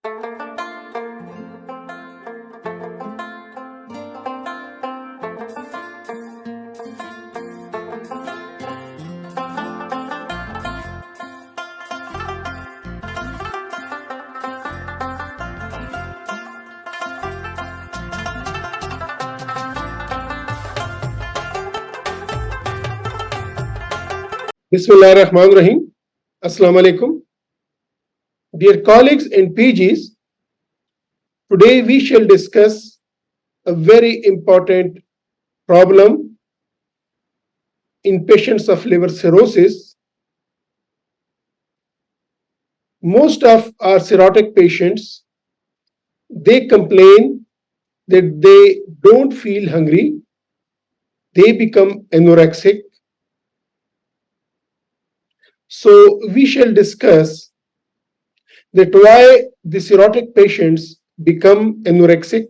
Bismillah ar-Rahman ar-Rahim. Assalamu alaikum. Dear colleagues and PGs, today we shall discuss a very important problem in patients of liver cirrhosis. Most of our cirrhotic patients, they complain that they don't feel hungry, they become anorexic. So we shall discuss that why the cirrhotic patients become anorexic,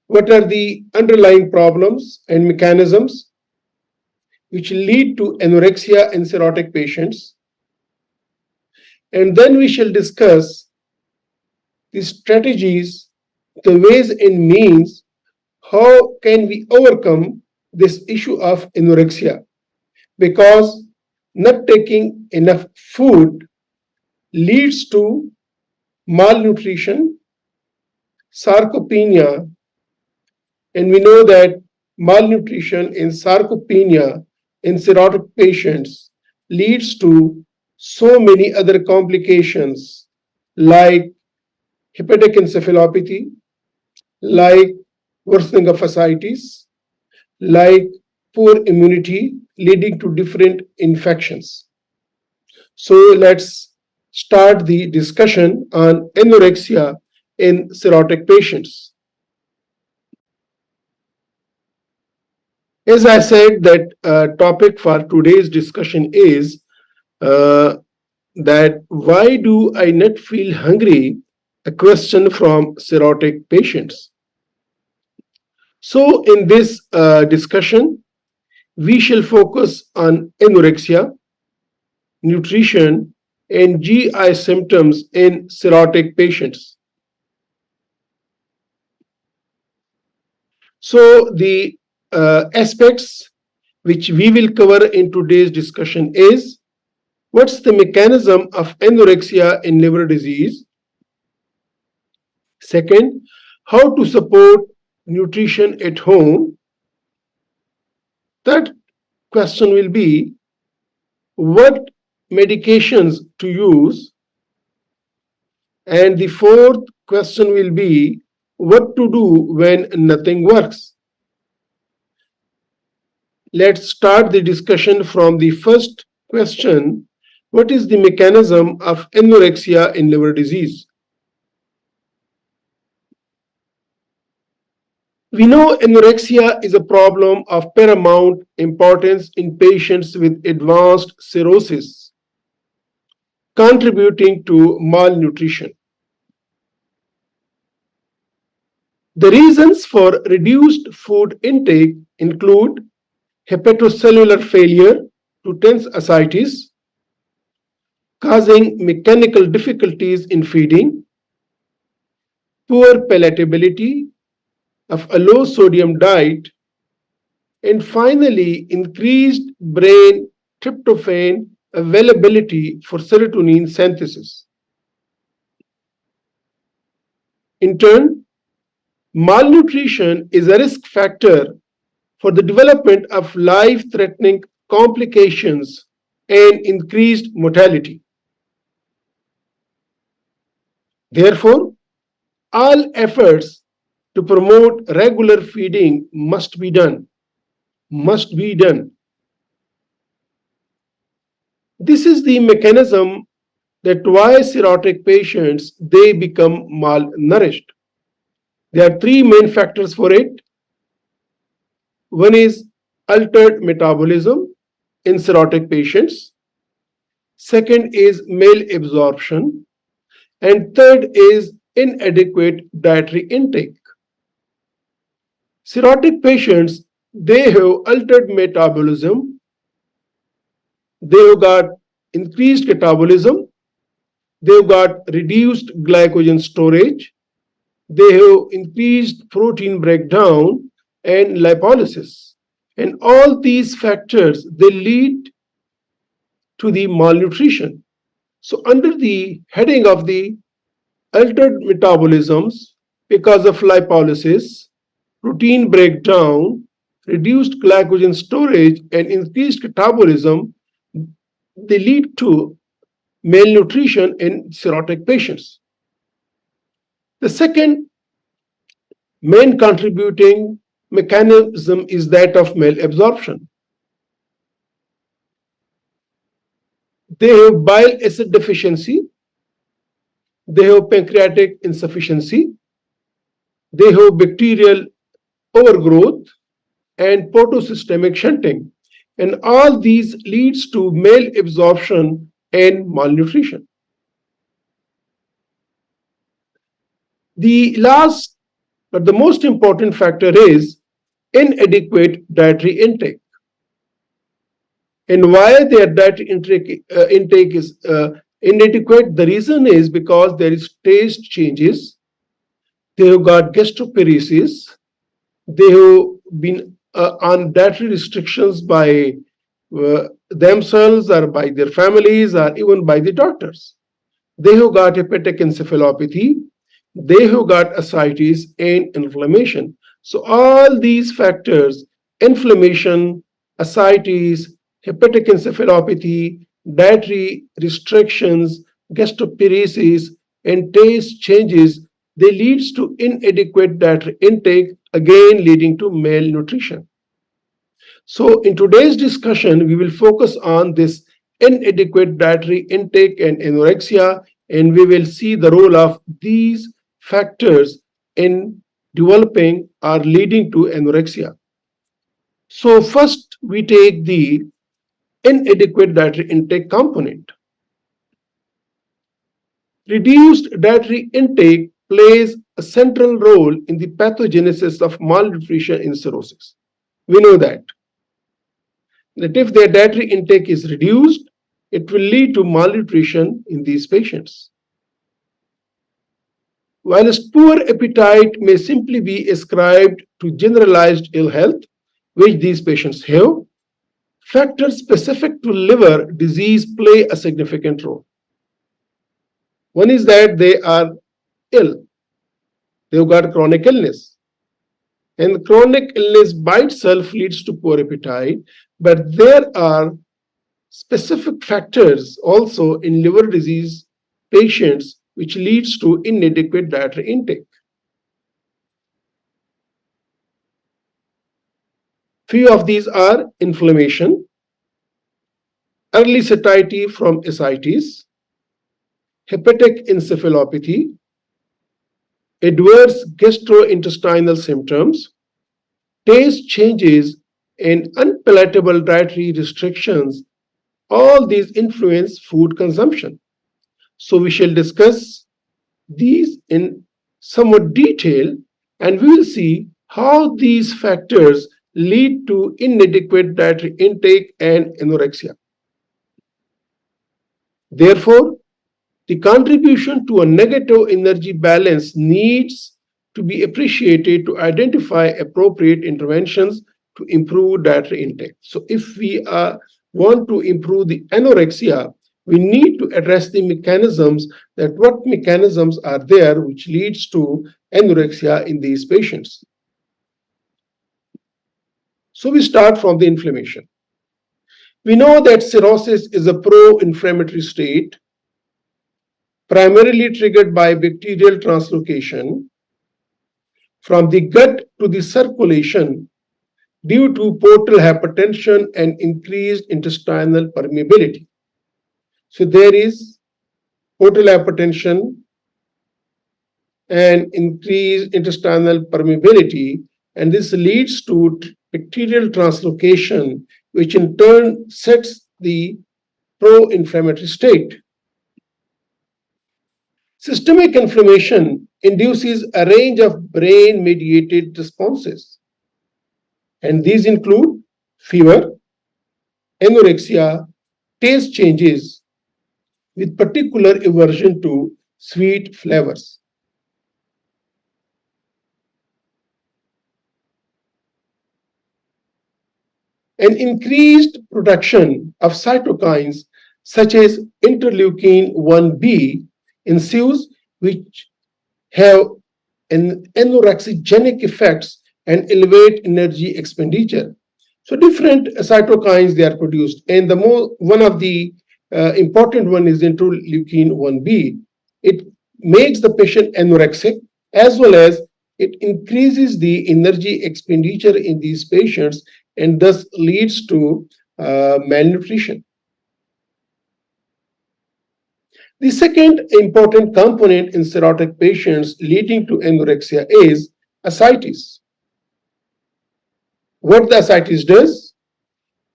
what are the underlying problems and mechanisms which lead to anorexia in cirrhotic patients, and then we shall discuss the strategies, the ways and means, how can we overcome this issue of anorexia, because not taking enough food leads to malnutrition, sarcopenia, and we know that malnutrition and sarcopenia in cirrhotic patients leads to so many other complications like hepatic encephalopathy, like worsening of ascites, like poor immunity leading to different infections. So let's start the discussion on anorexia in cirrhotic patients. As I said, that topic for today's discussion is that why do I not feel hungry? A question from cirrhotic patients. So in this discussion, we shall focus on anorexia, nutrition, and GI symptoms in cirrhotic patients. So the aspects which we will cover in today's discussion is what's the mechanism of anorexia in liver disease? Second, how to support nutrition at home. Third question will be what medications to use. And the fourth question will be what to do when nothing works. Let's start the discussion from the first question. What is the mechanism of anorexia in liver disease? We know anorexia is a problem of paramount importance in patients with advanced cirrhosis, contributing to malnutrition. The reasons for reduced food intake include hepatocellular failure to tense ascites, causing mechanical difficulties in feeding, poor palatability of a low sodium diet, and finally increased brain tryptophan availability for serotonin synthesis. In turn, malnutrition is a risk factor for the development of life-threatening complications and increased mortality. Therefore, all efforts to promote regular feeding must be done. This is the mechanism that why cirrhotic patients, they become malnourished. There are three main factors for it. One is altered metabolism in cirrhotic patients. Second is malabsorption. And third is inadequate dietary intake. Cirrhotic patients, they have altered metabolism, they have got increased catabolism, they've got reduced glycogen storage, they have increased protein breakdown and lipolysis. And all these factors, they lead to the malnutrition. So under the heading of the altered metabolisms because of lipolysis, protein breakdown, reduced glycogen storage, and increased catabolism, they lead to malnutrition in cirrhotic patients. The second main contributing mechanism is that of malabsorption. They have bile acid deficiency, they have pancreatic insufficiency, they have bacterial overgrowth, and portosystemic shunting. And all these leads to malabsorption and malnutrition. The last but the most important factor is inadequate dietary intake. And why their dietary intake is inadequate? The reason is because there is taste changes, they have got gastroparesis, they have been on dietary restrictions by themselves or by their families or even by the doctors. They have got hepatic encephalopathy, they have got ascites and inflammation. So all these factors, inflammation, ascites, hepatic encephalopathy, dietary restrictions, gastroparesis, and taste changes, they leads to inadequate dietary intake, again leading to malnutrition. So in today's discussion, we will focus on this inadequate dietary intake and anorexia, and we will see the role of these factors in developing or leading to anorexia. So first, we take the inadequate dietary intake component. Reduced dietary intake plays a central role in the pathogenesis of malnutrition in cirrhosis. We know that if their dietary intake is reduced, it will lead to malnutrition in these patients. Whilst poor appetite may simply be ascribed to generalized ill health, which these patients have, factors specific to liver disease play a significant role. One is that they are ill, they've got chronic illness. And chronic illness by itself leads to poor appetite, but there are specific factors also in liver disease patients which leads to inadequate dietary intake. Few of these are inflammation, early satiety from ascites, hepatic encephalopathy, adverse gastrointestinal symptoms, taste changes, and unpalatable dietary restrictions. All these influence food consumption. So we shall discuss these in somewhat detail, and we will see how these factors lead to inadequate dietary intake and anorexia. Therefore, the contribution to a negative energy balance needs to be appreciated to identify appropriate interventions to improve dietary intake. So if we want to improve the anorexia, we need to address the mechanisms, that what mechanisms are there which leads to anorexia in these patients. So we start from the inflammation. We know that cirrhosis is a pro-inflammatory state primarily triggered by bacterial translocation from the gut to the circulation due to portal hypertension and increased intestinal permeability. So there is portal hypertension and increased intestinal permeability, and this leads to bacterial translocation, which in turn sets the pro-inflammatory state. Systemic inflammation induces a range of brain-mediated responses, and these include fever, anorexia, taste changes, with particular aversion to sweet flavors. An increased production of cytokines such as interleukin 1b ensues, which have an anorexigenic effects and elevate energy expenditure. So different cytokines they are produced, and one of the important one is interleukin 1b. It makes the patient anorexic, as well as it increases the energy expenditure in these patients and thus leads to malnutrition. The second important component in cirrhotic patients leading to anorexia is ascites. What the ascites does?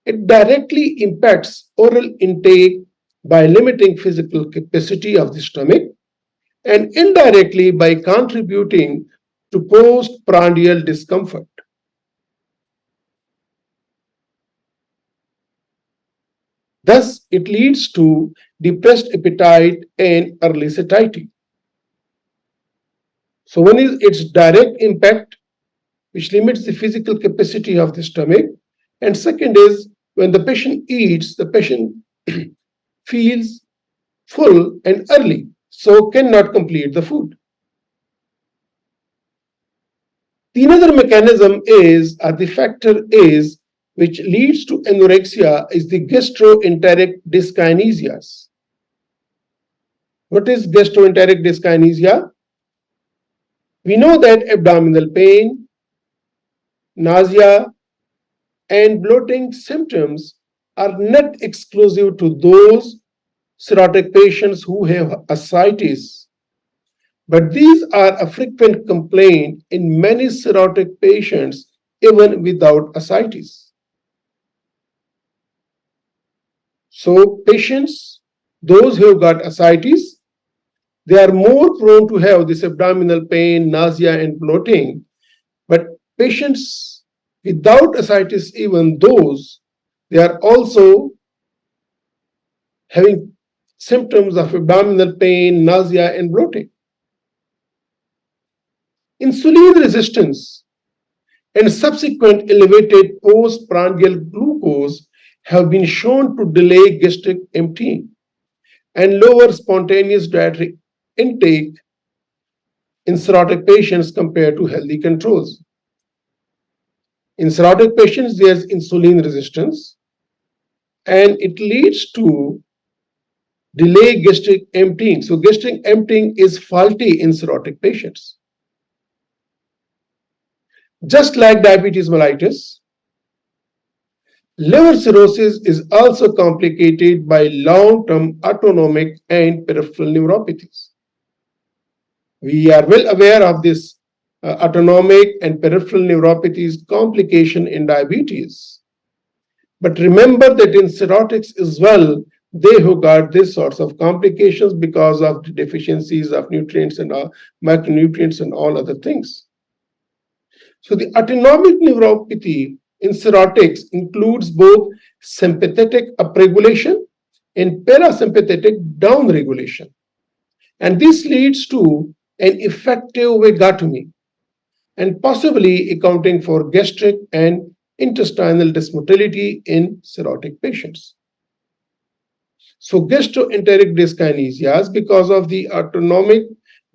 It directly impacts oral intake by limiting physical capacity of the stomach and indirectly by contributing to postprandial discomfort. Thus, it leads to depressed appetite and early satiety. So, one is its direct impact, which limits the physical capacity of the stomach, and second is when the patient eats, the patient feels full and early, so cannot complete the food. The another mechanism is, or the factor is, which leads to anorexia is the gastroenteric dyskinesias. What is gastroenteric dyskinesia? We know that abdominal pain, nausea, and bloating symptoms are not exclusive to those cirrhotic patients who have ascites, but these are a frequent complaint in many cirrhotic patients even without ascites. So patients, those who have got ascites, they are more prone to have this abdominal pain, nausea, and bloating. But patients without ascites, even those, they are also having symptoms of abdominal pain, nausea, and bloating. Insulin resistance and subsequent elevated postprandial glucose have been shown to delay gastric emptying and lower spontaneous dietary intake in cirrhotic patients compared to healthy controls. In cirrhotic patients, there's insulin resistance, and it leads to delay gastric emptying. So gastric emptying is faulty in cirrhotic patients. Just like diabetes mellitus, liver cirrhosis is also complicated by long-term autonomic and peripheral neuropathies. We are well aware of this autonomic and peripheral neuropathies complication in diabetes. But remember that in cirrhotics as well, they who got these sorts of complications because of the deficiencies of nutrients and micronutrients and all other things. So the autonomic neuropathy in cirrhotics includes both sympathetic upregulation and parasympathetic downregulation. And this leads to an effective vagotomy and possibly accounting for gastric and intestinal dysmotility in cirrhotic patients. So gastroenteric dyskinesias, because of the autonomic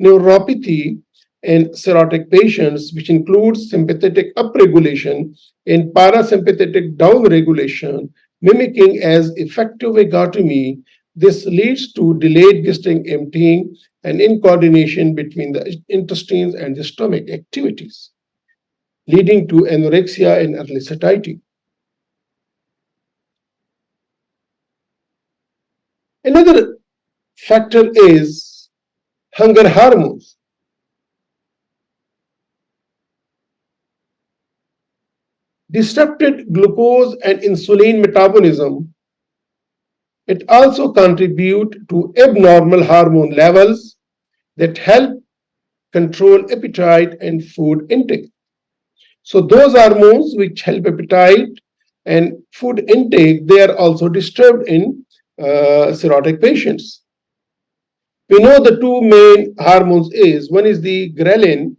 neuropathy in cirrhotic patients, which includes sympathetic upregulation and parasympathetic downregulation, mimicking as effective vagotomy, this leads to delayed gastric emptying and incoordination between the intestines and the stomach activities, leading to anorexia and early satiety. Another factor is hunger hormones. Disrupted glucose and insulin metabolism, it also contributes to abnormal hormone levels that help control appetite and food intake. So those hormones which help appetite and food intake, they are also disturbed in cirrhotic patients. We know the two main hormones is, one is the ghrelin,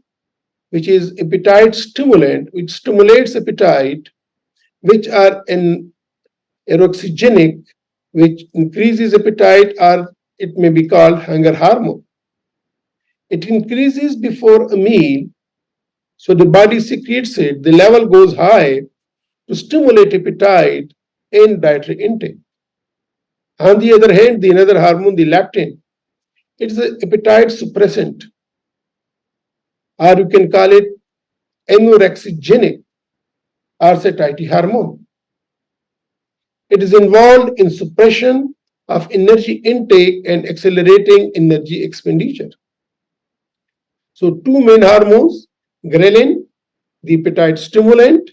which is appetite stimulant, which stimulates appetite, which are an anorexigenic, which increases appetite, or it may be called hunger hormone. It increases before a meal, so the body secretes it. The level goes high to stimulate appetite and dietary intake. On the other hand, the another hormone, the leptin, it is an appetite suppressant, or you can call it anorexigenic or satiety hormone. It is involved in suppression of energy intake and accelerating energy expenditure. So two main hormones, ghrelin, the appetite stimulant,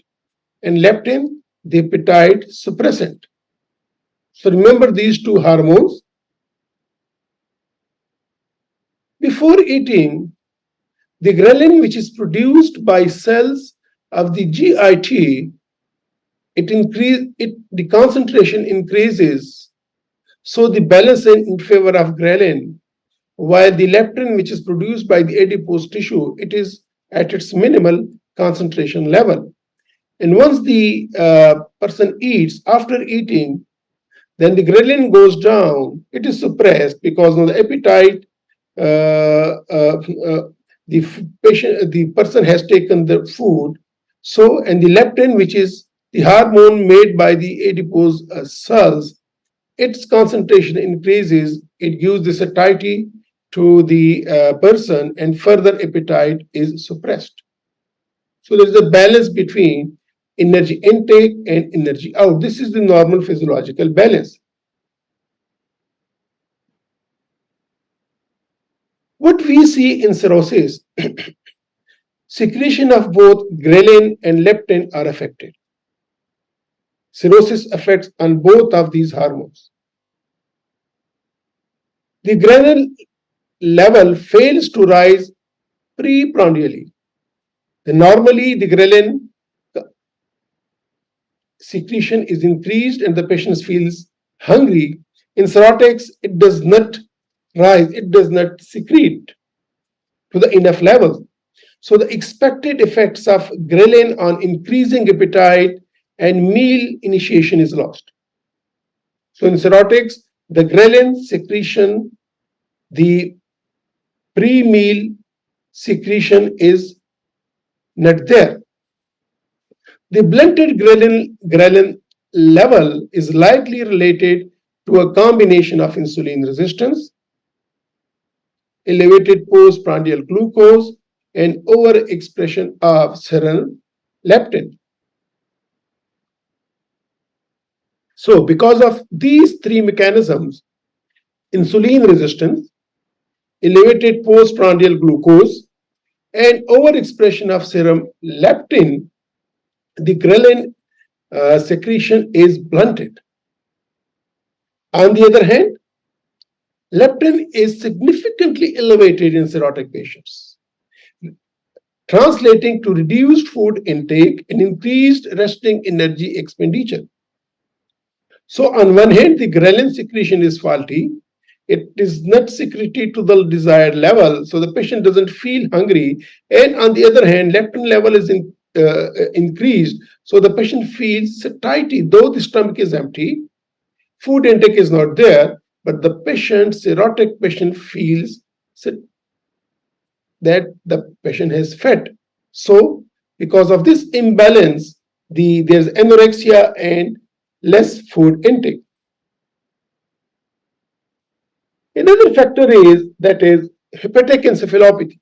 and leptin, the appetite suppressant. So remember these two hormones. Before eating, the ghrelin, which is produced by cells of the GIT, the concentration increases, so the balance in favor of ghrelin, while the leptin, which is produced by the adipose tissue, it is at its minimal concentration level. And once the person eats, after eating, then the ghrelin goes down. It is suppressed because of the appetite. The person has taken the food. So, and the leptin, which is the hormone made by the adipose cells, its concentration increases. It gives the satiety to the person, and further appetite is suppressed. So there is a balance between energy intake and energy out. This is the normal physiological balance. What we see in cirrhosis, secretion of both ghrelin and leptin are affected. Cirrhosis affects on both of these hormones. The ghrelin level fails to rise preprandially. Normally, the ghrelin secretion is increased and the patient feels hungry. In cirrhotics, it does not rise, it does not secrete to the enough level. So the expected effects of ghrelin on increasing appetite and meal initiation is lost. So in cirrhotics, the ghrelin secretion, the pre-meal secretion is not there. The blunted ghrelin level is likely related to a combination of insulin resistance, elevated postprandial glucose, and overexpression of serum leptin. So because of these three mechanisms, insulin resistance, elevated postprandial glucose, and overexpression of serum leptin, the ghrelin secretion is blunted. On the other hand, leptin is significantly elevated in cirrhotic patients, translating to reduced food intake and increased resting energy expenditure. So on one hand, the ghrelin secretion is faulty. It is not secreted to the desired level, so the patient doesn't feel hungry. And on the other hand, leptin level is increased, so the patient feels satiety, though the stomach is empty, food intake is not there, but the cirrhotic patient feels that the patient has fed. So because of this imbalance, there's anorexia and less food intake. Another factor is hepatic encephalopathy.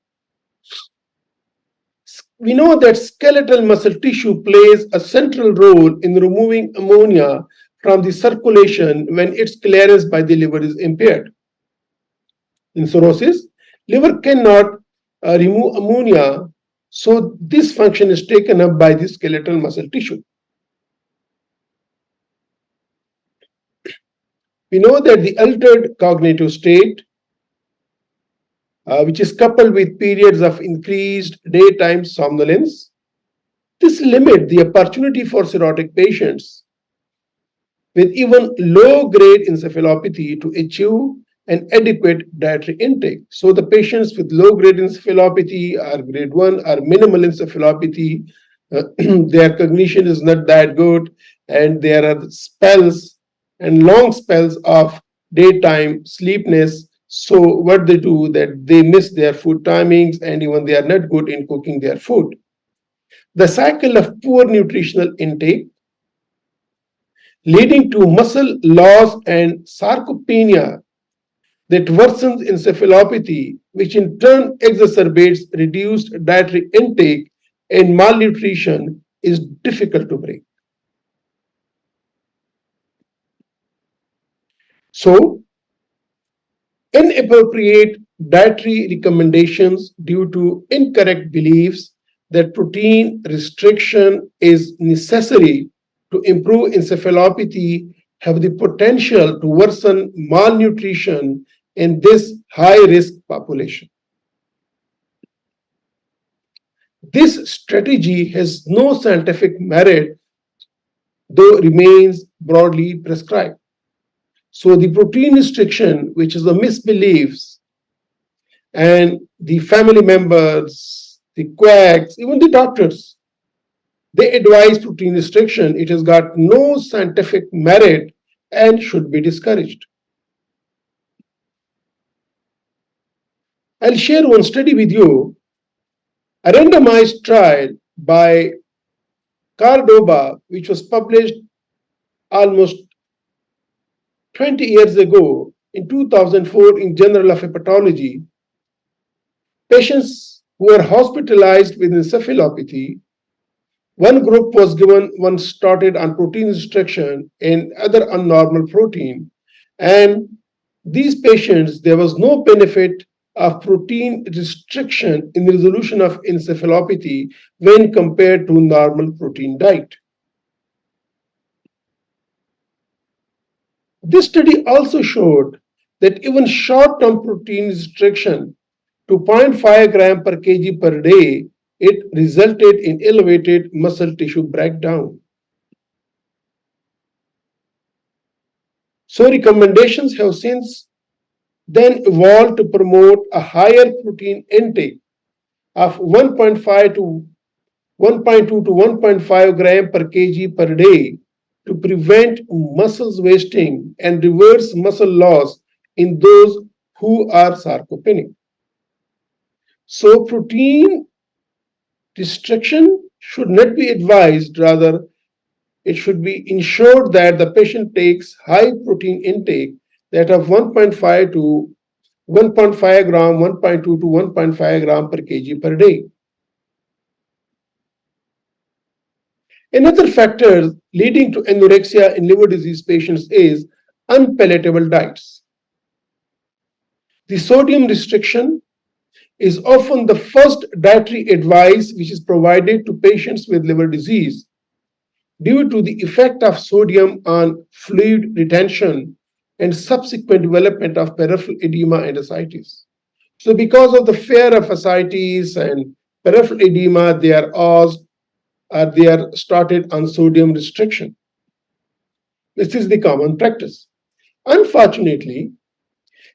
We know that skeletal muscle tissue plays a central role in removing ammonia from the circulation when its clearance by the liver is impaired. In cirrhosis, liver cannot remove ammonia, so this function is taken up by the skeletal muscle tissue. We know that the altered cognitive state, which is coupled with periods of increased daytime somnolence, this limits the opportunity for cirrhotic patients with even low-grade encephalopathy to achieve and adequate dietary intake. So the patients with low-grade encephalopathy or grade 1 or minimal encephalopathy, their cognition is not that good, and there are spells and long spells of daytime sleepiness. So what they do, that they miss their food timings, and even they are not good in cooking their food. The cycle of poor nutritional intake leading to muscle loss and sarcopenia that worsens encephalopathy, which in turn exacerbates reduced dietary intake and malnutrition, is difficult to break. So, inappropriate dietary recommendations due to incorrect beliefs that protein restriction is necessary to improve encephalopathy have the potential to worsen malnutrition in this high risk population. This strategy has no scientific merit, though remains broadly prescribed. So the protein restriction, which is the misbeliefs, and the family members, the quacks, even the doctors, they advise protein restriction. It has got no scientific merit and should be discouraged. I'll share one study with you, a randomized trial by Cordoba, which was published almost 20 years ago in 2004 in Journal of Hepatology. Patients who were hospitalized with encephalopathy, one group was given, one started on protein restriction and other on normal protein. And these patients, there was no benefit of protein restriction in the resolution of encephalopathy when compared to normal protein diet. This study also showed that even short-term protein restriction to 0.5 gram per kg per day, it resulted in elevated muscle tissue breakdown. So recommendations have since then evolved to promote a higher protein intake of 1.5 to 1.2 to 1.5 gram per kg per day to prevent muscles wasting and reverse muscle loss in those who are sarcopenic. So protein restriction should not be advised, rather it should be ensured that the patient takes high protein intake, that of 1.5 to 1.5 gram, 1.2 to 1.5 gram per kg per day. Another factor leading to anorexia in liver disease patients is unpalatable diets. The sodium restriction is often the first dietary advice which is provided to patients with liver disease due to the effect of sodium on fluid retention and subsequent development of peripheral edema and ascites. So because of the fear of ascites and peripheral edema, they are asked they are started on sodium restriction. This is the common practice. Unfortunately,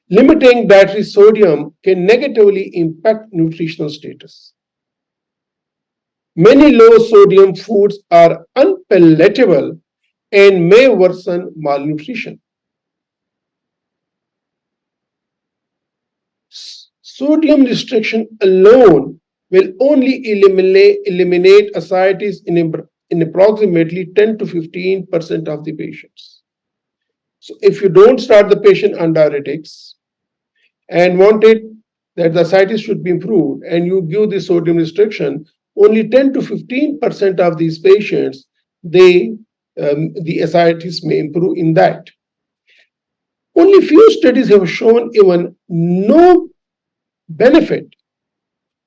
limiting dietary sodium can negatively impact nutritional status. Many low sodium foods are unpalatable and may worsen malnutrition. Sodium restriction alone will only eliminate ascites in approximately 10 to 15% of the patients. So if you don't start the patient on diuretics and wanted that the ascites should be improved and you give the sodium restriction, only 10 to 15% of these patients, the ascites may improve in that. Only few studies have shown even no benefit.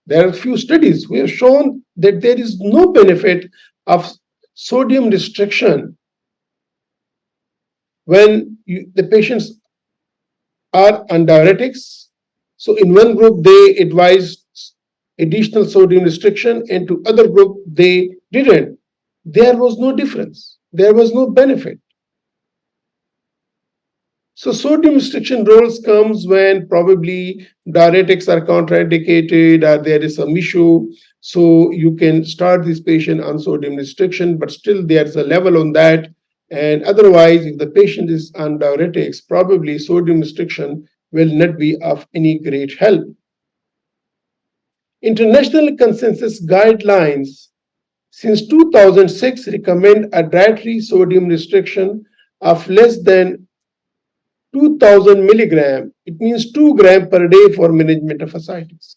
There are few studies who have shown that there is no benefit of sodium restriction when the patients are on diuretics. So in one group they advised additional sodium restriction, and to other group they didn't. There was no difference. There was no benefit. So sodium restriction rules comes when probably diuretics are contraindicated or there is some issue. So you can start this patient on sodium restriction, but still there's a level on that. And otherwise, if the patient is on diuretics, probably sodium restriction will not be of any great help. International consensus guidelines since 2006 recommend a dietary sodium restriction of less than 2000 milligram. It means 2 gram per day for management of ascites.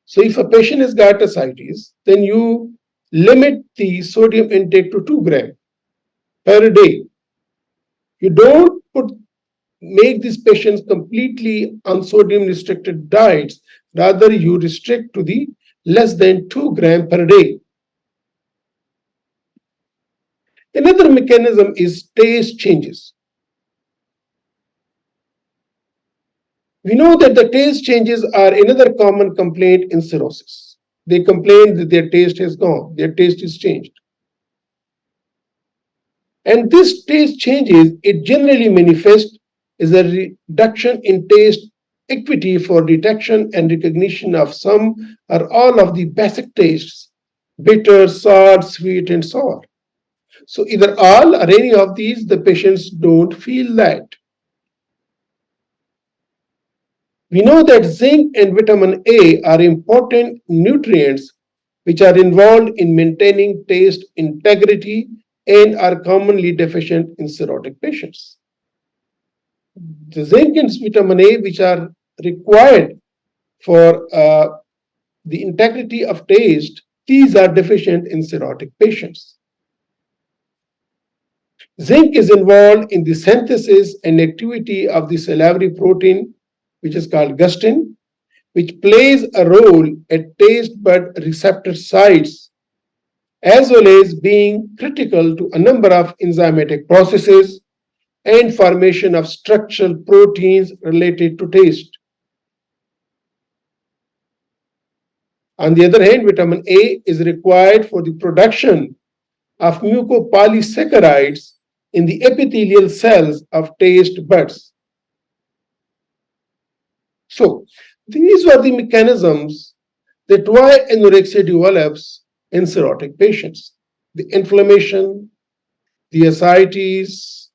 So if a patient has got ascites, then you limit the sodium intake to 2 gram per day. You don't make these patients completely on sodium restricted diets. Rather, you restrict to the less than 2 gram per day. Another mechanism is taste changes. We know that the taste changes are another common complaint in cirrhosis. They complain that their taste has gone, their taste is changed. And this taste changes, it generally manifests as a reduction in taste equity for detection and recognition of some or all of the basic tastes: bitter, sour, sweet, and sour. So either all or any of these, the patients don't feel that. We know that zinc and vitamin A are important nutrients which are involved in maintaining taste integrity and are commonly deficient in cirrhotic patients. The zinc and vitamin A, which are required for the integrity of taste, these are deficient in cirrhotic patients. Zinc is involved in the synthesis and activity of the salivary protein, which is called gustin, which plays a role at taste bud receptor sites, as well as being critical to a number of enzymatic processes and formation of structural proteins related to taste. On the other hand, vitamin A is required for the production of mucopolysaccharides in the epithelial cells of taste buds. So, these were the mechanisms that why anorexia develops in cirrhotic patients: the inflammation, the ascites,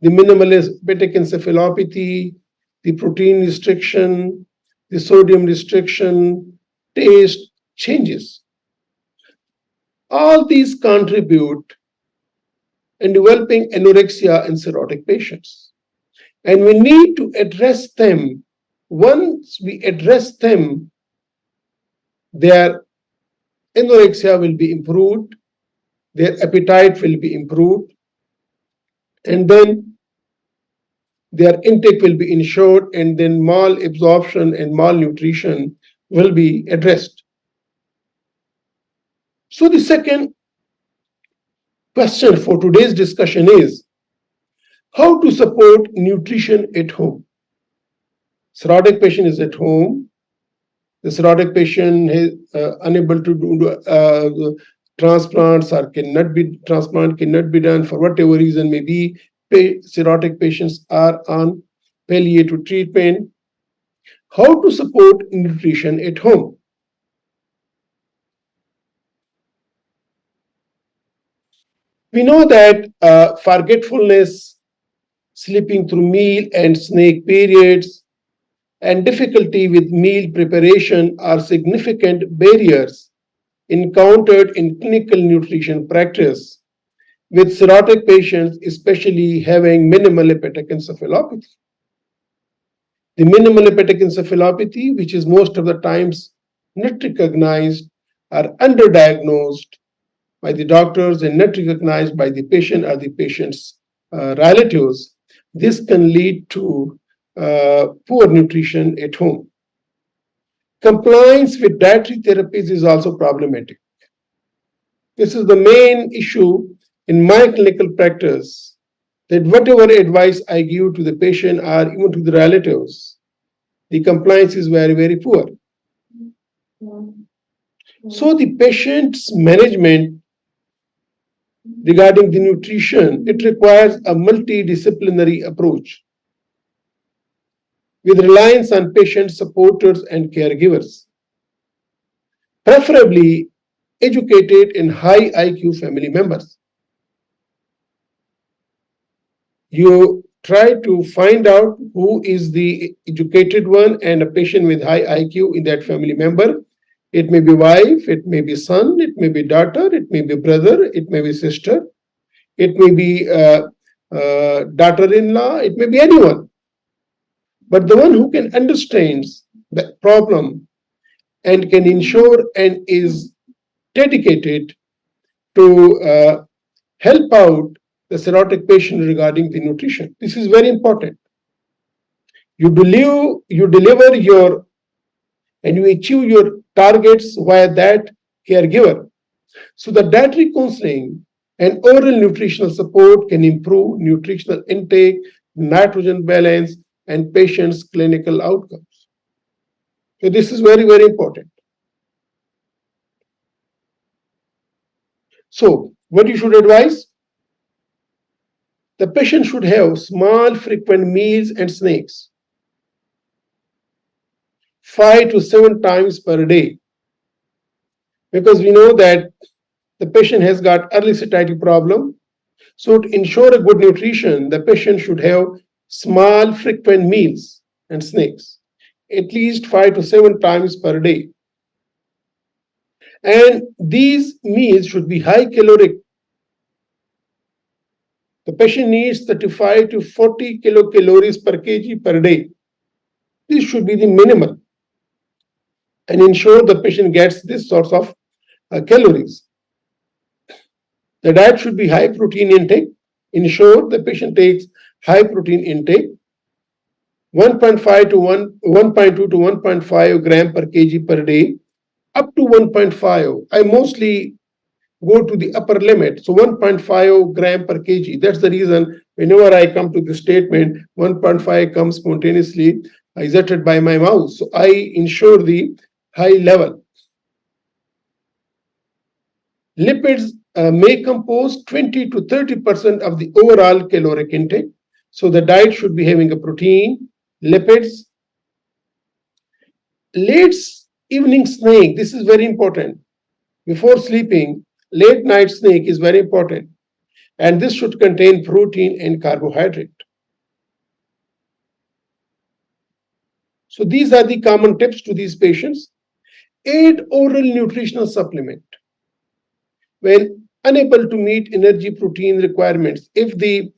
the minimal hepatic encephalopathy, the protein restriction, the sodium restriction, taste changes. All these contribute in developing anorexia in cirrhotic patients. And we need to address them. Once we address them, their anorexia will be improved, their appetite will be improved, and then their intake will be ensured, and then malabsorption and malnutrition will be addressed. So the second question for today's discussion is how to support nutrition at home. Cirrhotic patient is at home. The cirrhotic patient is unable to do transplants or cannot be done for whatever reason may be. Cirrhotic patients are on palliative treatment. How to support nutrition at home? We know that forgetfulness, sleeping through meal and snack periods, and difficulty with meal preparation are significant barriers encountered in clinical nutrition practice, with cirrhotic patients especially having minimal hepatic encephalopathy. The minimal hepatic encephalopathy, which is most of the times not recognized or underdiagnosed by the doctors and not recognized by the patient or the patient's relatives, this can lead to poor nutrition at home. Compliance with dietary therapies is also problematic. This is the main issue in my clinical practice, that whatever advice I give to the patient or even to the relatives, the compliance is very, very poor. So the patient's management regarding the nutrition, it requires a multidisciplinary approach. with reliance on patients, supporters, and caregivers, preferably educated and high IQ family members. You try to find out who is the educated one and a patient with high IQ in that family member. It may be wife, it may be son, it may be daughter, it may be brother, it may be sister, it may be daughter-in-law, it may be anyone. But the one who can understand the problem and can ensure and is dedicated to help out the cirrhotic patient regarding the nutrition. This is very important. You deliver your and you achieve your targets via that caregiver. So the dietary counseling and oral nutritional support can improve nutritional intake, nitrogen balance, and patients' clinical outcomes. So this is very, very important. So what you should advise? The patient should have small, frequent meals and snacks 5 to 7 times per day, because we know that the patient has got early satiety problem. So to ensure a good nutrition, the patient should have small, frequent meals and snacks at least 5 to 7 times per day. And these meals should be high caloric. The patient needs 35 to 40 kilocalories per kg per day. This should be the minimum and ensure the patient gets this source of calories. The diet should be high protein intake. Ensure the patient takes high protein intake, 1.5 to 1.2 to 1.5 gram per kg per day, up to 1.5. I mostly go to the upper limit, so 1.5 gram per kg. That's the reason whenever I come to the statement, 1.5 comes spontaneously, is uttered by my mouth. So I ensure the high level. Lipids may compose 20 to 30% of the overall caloric intake. So the diet should be having a protein, lipids. Late evening snack, this is very important. Before sleeping, late night snack is very important. And this should contain protein and carbohydrate. So these are the common tips to these patients. Aid oral nutritional supplement when unable to meet energy protein requirements. If the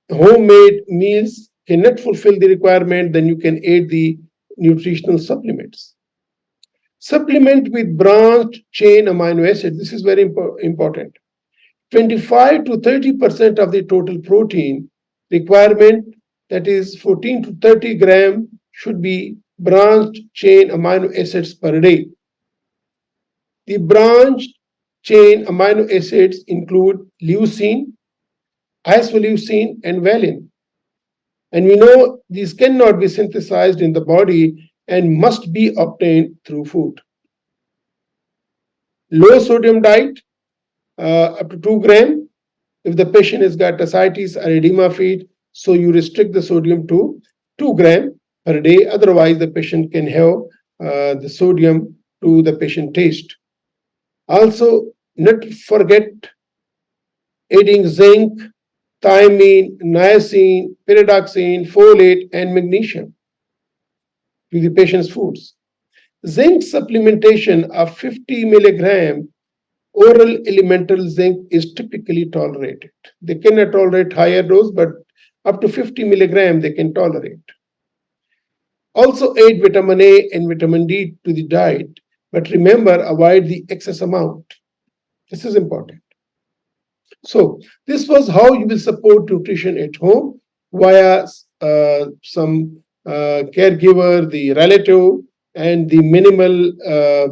homemade meals cannot fulfill the requirement, then you can aid the nutritional supplements. Supplement with branched chain amino acids. This is very important. 25 to 30% of the total protein requirement, that is 14 to 30 gram, should be branched chain amino acids per day. The branched chain amino acids include leucine, isoleucine, and valine. And we know these cannot be synthesized in the body and must be obtained through food. Low sodium diet, up to 2 gram. If the patient has got ascites or edema feet, so you restrict the sodium to 2 gram per day. Otherwise, the patient can have the sodium to the patient taste. Also, not forget adding zinc, thiamine, niacin, pyridoxine, folate, and magnesium to the patient's foods. Zinc supplementation of 50 milligram oral elemental zinc is typically tolerated. They cannot tolerate higher dose, but up to 50 milligram they can tolerate. Also add vitamin A and vitamin D to the diet, but remember, avoid the excess amount. This is important. So this was how you will support nutrition at home via some caregiver, the relative, and the minimal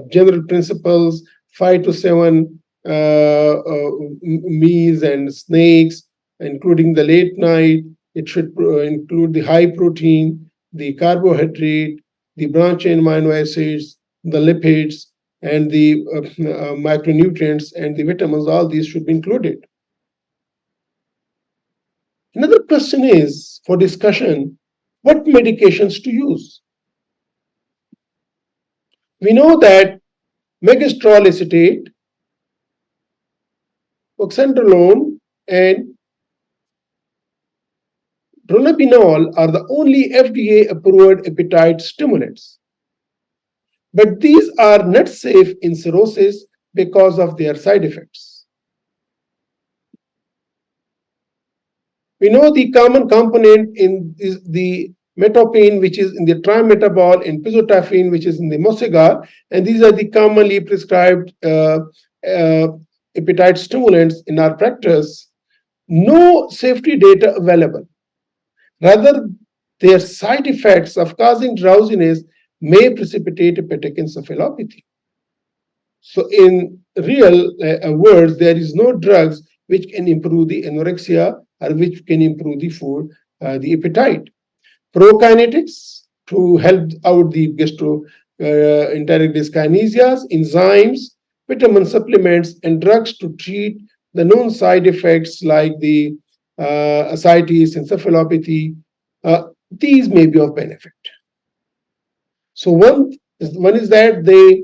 general principles, 5 to 7 meals and snacks, including the late night. It should include the high protein, the carbohydrate, the branched chain amino acids, the lipids, and the micronutrients and the vitamins. All these should be included. Another question is, for discussion what medications to use. We know that megestrol acetate, oxandrolone, and dronabinol are the only FDA-approved appetite stimulants. But these are not safe in cirrhosis because of their side effects. We know the common component in is the metopine, which is in the trimetabol, and pizotaphine, which is in the mosigar, and these are the commonly prescribed appetite stimulants in our practice. No safety data available. Rather, their side effects of causing drowsiness may precipitate hepatic encephalopathy. So, in real words, there is no drugs which can improve the anorexia or which can improve the food, the appetite. Prokinetics to help out the gastroenteric dyskinesias, enzymes, vitamin supplements, and drugs to treat the known side effects like the ascites, encephalopathy. These may be of benefit. So one is that they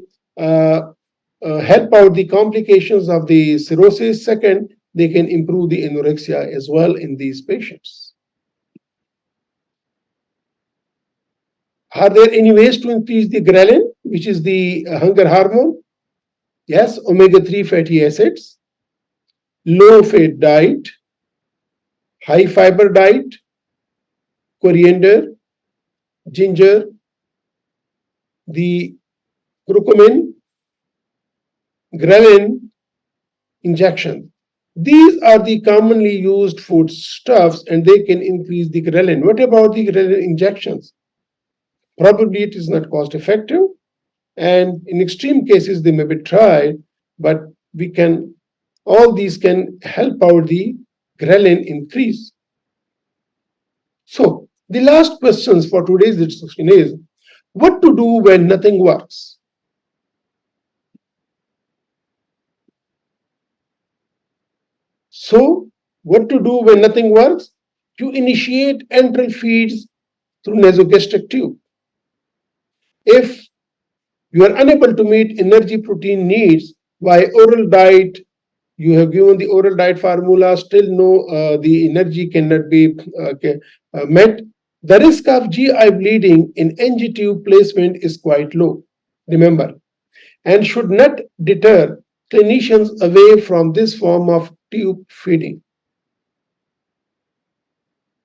help out the complications of the cirrhosis. Second, they can improve the anorexia as well in these patients. Are there any ways to increase the ghrelin, which is the hunger hormone? Yes, omega-3 fatty acids, low-fat diet, high-fiber diet, coriander, ginger, the curcumin, ghrelin injection. These are the commonly used foodstuffs and they can increase the ghrelin. What about the ghrelin injections? Probably it is not cost effective, and in extreme cases they may be tried, but all these can help out the ghrelin increase. So the last questions for today's discussion is what to do when nothing works. So what to do when nothing works? You initiate enteral feeds through nasogastric tube. If you are unable to meet energy protein needs by oral diet, you have given the oral diet formula, still no, the energy cannot be met. The risk of GI bleeding in NG tube placement is quite low, remember, and should not deter clinicians away from this form of tube feeding.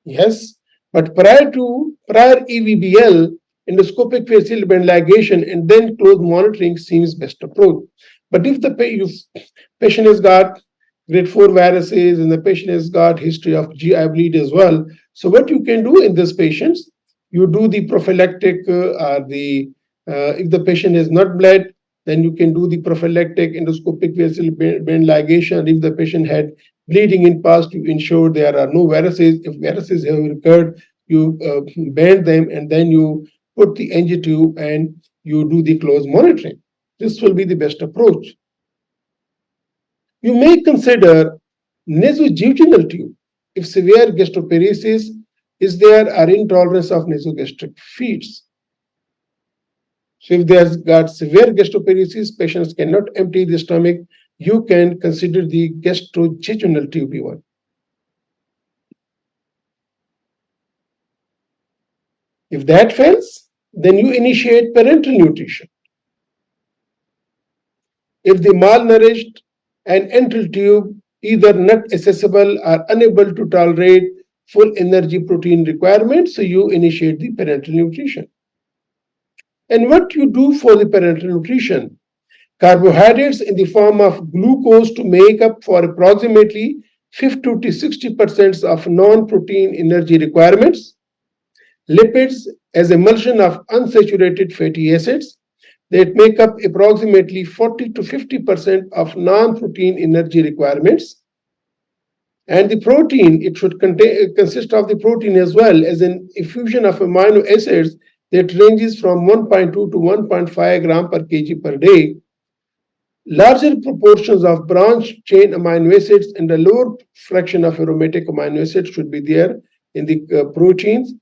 Yes, but prior EVBL, endoscopic facial band ligation and then close monitoring seems best approach. But if the patient has got grade 4 varices and the patient has got history of GI bleed as well, so what you can do in these patients, you do the prophylactic if the patient has not bled, then you can do the prophylactic endoscopic facial band ligation. If the patient had bleeding in past, you ensure there are no varices. If varices have recurred, you band them and then you put the NG tube and you do the close monitoring. This will be the best approach. You may consider nasojejunal tube if severe gastroparesis is there or intolerance of nasogastric feeds. So if there's got severe gastroparesis, patients cannot empty the stomach, you can consider the gastrojejunal tube even. If that fails, then you initiate parenteral nutrition. If the malnourished and enteral tube either not accessible or unable to tolerate full energy protein requirements, so you initiate the parenteral nutrition. And what you do for the parenteral nutrition? Carbohydrates in the form of glucose to make up for approximately 50 to 60% of non-protein energy requirements, lipids as emulsion of unsaturated fatty acids that make up approximately 40 to 50% of non-protein energy requirements, and the protein, it should consist of the protein as well as an infusion of amino acids that ranges from 1.2 to 1.5 gram per kg per day. Larger proportions of branch chain amino acids and a lower fraction of aromatic amino acids should be there in the proteins,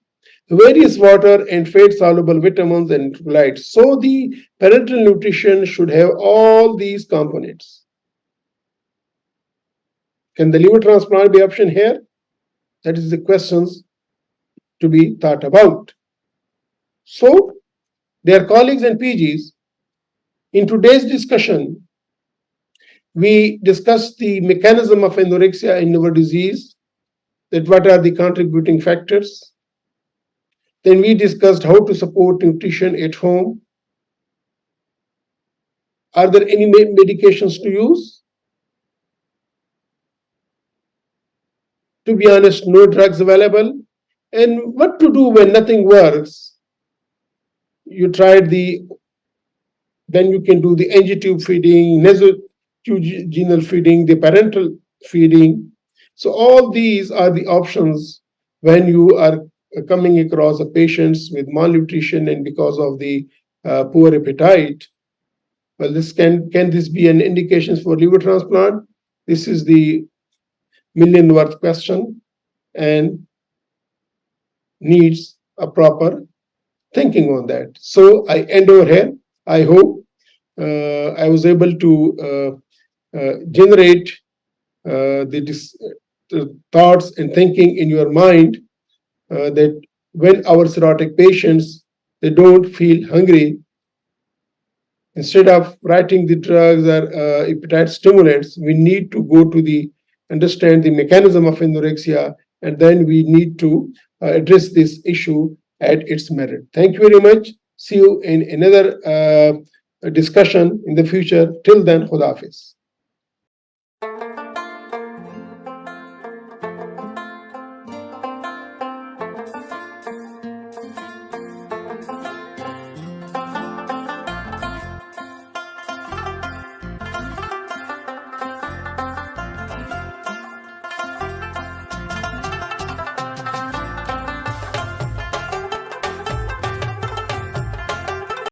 various water and fat-soluble vitamins and electrolytes. So the parenteral nutrition should have all these components. Can the liver transplant be option here? That is the questions to be thought about. So, dear colleagues and PGs, in today's discussion, we discussed the mechanism of anorexia in liver disease, that what are the contributing factors. Then we discussed how to support nutrition at home. Are there any medications to use? To be honest, no drugs available. And what to do when nothing works? You tried then you can do the NG tube feeding, nasovaginal feeding, the parenteral feeding. So all these are the options when you are coming across a patients with malnutrition and because of the poor appetite. Well, this can this be an indication for liver transplant? This is the million worth question and needs a proper thinking on that. So I end over here. I hope I was able to generate the thoughts and thinking in your mind that when our cirrhotic patients, they don't feel hungry, instead of writing the drugs or appetite stimulants, we need to go to the understand the mechanism of anorexia, and then we need to address this issue at its merit. Thank you very much. See you in another discussion in the future. Till then, Khuda Hafiz.